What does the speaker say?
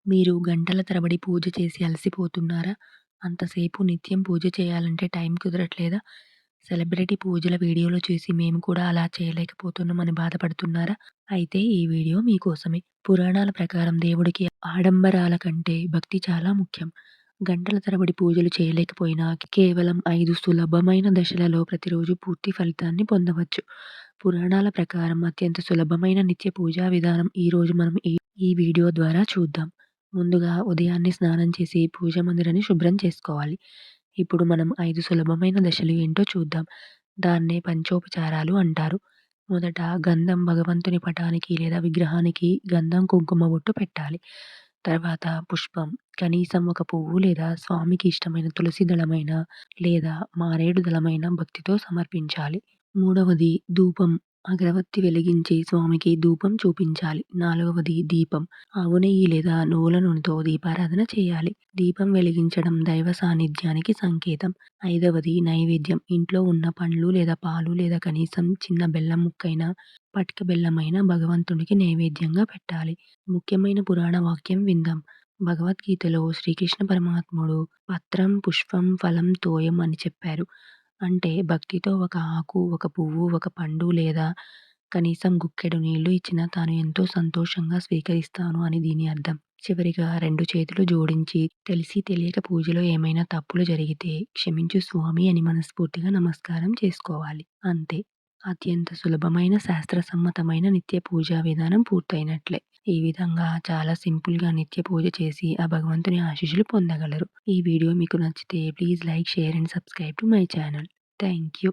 మీరు గంటల తరబడి పూజ చేసి అలసిపోతున్నారా? అంతసేపు నిత్యం పూజ చేయాలంటే టైం కుదరట్లేదా? సెలబ్రిటీ పూజల వీడియోలు చూసి మేము కూడా అలా చేయలేకపోతున్నామని బాధపడుతున్నారా? అయితే ఈ వీడియో మీకోసమే. పురాణాల ప్రకారం దేవుడికి ఆడంబరాల కంటే భక్తి చాలా ముఖ్యం. గంటల తరబడి పూజలు చేయలేకపోయినా కేవలం 5 సులభమైన దశలలో ప్రతిరోజు పూర్తి ఫలితాన్ని పొందవచ్చు. పురాణాల ప్రకారం అత్యంత సులభమైన నిత్య పూజా విధానం ఈరోజు మనం ఈ వీడియో ద్వారా చూద్దాం. ముందుగా ఉదయాన్నే స్నానం చేసి పూజా మందిరాన్ని శుభ్రం చేసుకోవాలి. ఇప్పుడు మనం 5 సులభమైన దశలు ఏంటో చూద్దాం. దాన్నే పంచోపచారాలు అంటారు. మొదట గంధం భగవంతుని పటానికి లేదా విగ్రహానికి గంధం, కుంకుమ బొట్టు పెట్టాలి. తర్వాత పుష్పం, కనీసం ఒక పువ్వు లేదా స్వామికి ఇష్టమైన తులసి దళమైన లేదా మారేడు దళమైన భక్తితో సమర్పించాలి. మూడవది ధూపం. అగరవత్తి వెలిగించి స్వామికి ధూపం చూపించాలి. నాలుగవది దీపం. ఆవు నెయ్యి లేదా నువ్వుల నూనెతో దీపారాధన చేయాలి. దీపం వెలిగించడం దైవ సాన్నిధ్యానికి సంకేతం. ఐదవది నైవేద్యం. ఇంట్లో ఉన్న పండ్లు లేదా పాలు లేదా కనీసం చిన్న బెల్లం ముక్కైనా, పటిక బెల్లమైనా భగవంతునికి నైవేద్యంగా పెట్టాలి. ముఖ్యమైన పురాణ వాక్యం విందాం. భగవద్గీతలో శ్రీకృష్ణ పరమాత్ముడు పత్రం, పుష్పం, ఫలం, తోయం అని చెప్పారు. అంటే భక్తితో ఒక ఆకు, ఒక పువ్వు, ఒక పండు లేదా కనీసం గుక్కెడు నీళ్లు ఇచ్చినా తాను ఎంతో సంతోషంగా స్వీకరిస్తాను అని దీని అర్థం. చివరిగా 2 చేతులు జోడించి తెలిసి తెలియక పూజలో ఏమైనా తప్పులు జరిగితే క్షమించు స్వామి అని మనస్ఫూర్తిగా నమస్కారం చేసుకోవాలి. అంతే. అత్యంత సులభమైన శాస్త్రసమ్మతమైన నిత్య పూజా విధానం పూర్తయినట్లే. ఈ విధంగా చాలా సింపుల్‌గా నిత్య పూజ చేసి ఆ భగవంతుని ఆశీస్సులు పొందగలరు. ఈ వీడియో మీకు నచ్చితే please like, share and subscribe to my channel. Thank you.